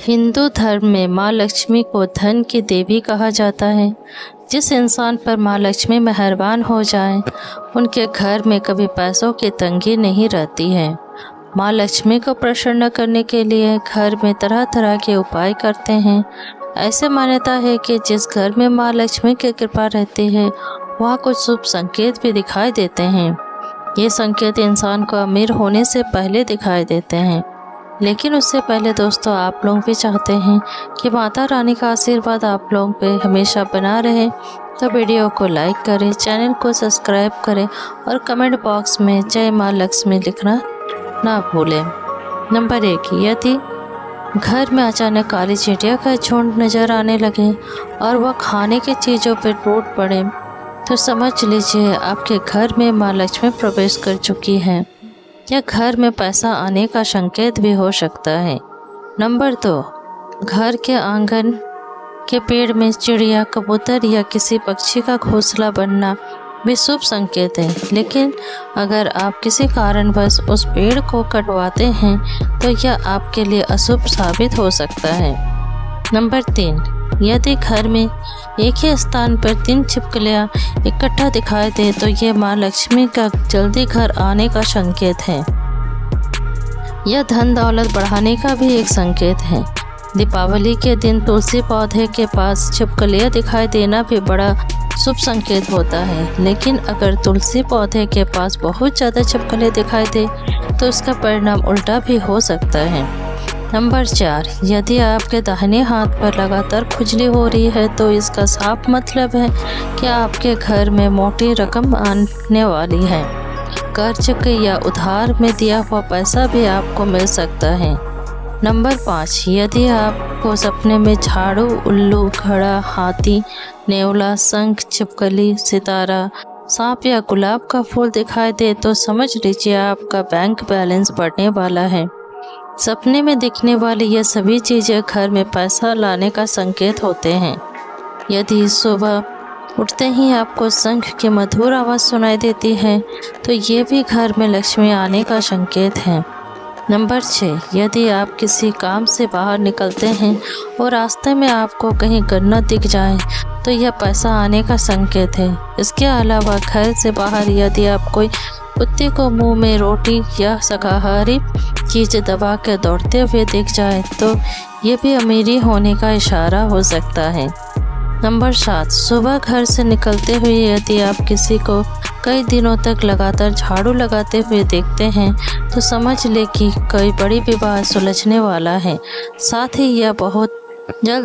हिंदू धर्म में माँ लक्ष्मी को धन की देवी कहा जाता है। जिस इंसान पर माँ लक्ष्मी मेहरबान हो जाए, उनके घर में कभी पैसों की तंगी नहीं रहती है। माँ लक्ष्मी को प्रसन्न करने के लिए घर में तरह तरह के उपाय करते हैं। ऐसे मान्यता है कि जिस घर में माँ लक्ष्मी की कृपा रहती है, वहाँ कुछ शुभ संकेत भी दिखाई देते हैं। ये संकेत इंसान को अमीर होने से पहले दिखाई देते हैं। लेकिन उससे पहले दोस्तों, आप लोग भी चाहते हैं कि माता रानी का आशीर्वाद आप लोगों पे हमेशा बना रहे, तो वीडियो को लाइक करें, चैनल को सब्सक्राइब करें और कमेंट बॉक्स में जय माँ लक्ष्मी लिखना ना भूलें। नंबर 1, यदि घर में अचानक काली चींटियों का झुंड नजर आने लगे और वह खाने की चीज़ों पर टूट पड़े, तो समझ लीजिए आपके घर में माँ लक्ष्मी प्रवेश कर चुकी है। या घर में पैसा आने का संकेत भी हो सकता है। नंबर 2, घर के आंगन के पेड़ में चिड़िया, कबूतर या किसी पक्षी का घोंसला बनना भी शुभ संकेत है। लेकिन अगर आप किसी कारणवश उस पेड़ को कटवाते हैं, तो यह आपके लिए अशुभ साबित हो सकता है। नंबर 3, यदि घर में एक ही स्थान पर 3 छिपकलियाँ इकट्ठा दिखाई दे, तो ये माँ लक्ष्मी का जल्दी घर आने का संकेत है। यह धन दौलत बढ़ाने का भी एक संकेत है। दीपावली के दिन तुलसी पौधे के पास छिपकलियाँ दिखाई देना भी बड़ा शुभ संकेत होता है। लेकिन अगर तुलसी पौधे के पास बहुत ज़्यादा छिपकलियाँ दिखाई दे, तो इसका परिणाम उल्टा भी हो सकता है। नंबर 4, यदि आपके दाहिने हाथ पर लगातार खुजली हो रही है, तो इसका साफ मतलब है कि आपके घर में मोटी रकम आने वाली है। कर्ज के या उधार में दिया हुआ पैसा भी आपको मिल सकता है। नंबर 5, यदि आपको सपने में झाड़ू, उल्लू, घड़ा, हाथी, नेवला, शंख, छिपकली, सितारा, सांप या गुलाब का फूल दिखाई दे, तो समझ लीजिए आपका बैंक बैलेंस बढ़ने वाला है। सपने में दिखने वाली ये सभी चीज़ें घर में पैसा लाने का संकेत होते हैं। यदि सुबह उठते ही आपको शंख की मधुर आवाज़ सुनाई देती है, तो ये भी घर में लक्ष्मी आने का संकेत है। नंबर 6, यदि आप किसी काम से बाहर निकलते हैं और रास्ते में आपको कहीं गन्ना दिख जाए, तो यह पैसा आने का संकेत है। इसके अलावा घर से बाहर यदि आप कोई कुत्ते को मुंह में रोटी या शाकाहारी चीज़ दबा कर दौड़ते हुए दिख जाए, तो ये भी अमीरी होने का इशारा हो सकता है। नंबर 7, सुबह घर से निकलते हुए यदि आप किसी को कई दिनों तक लगातार झाड़ू लगाते हुए देखते हैं, तो समझ ले कि कोई बड़ी विवाद सुलझने वाला है। साथ ही यह बहुत जल्द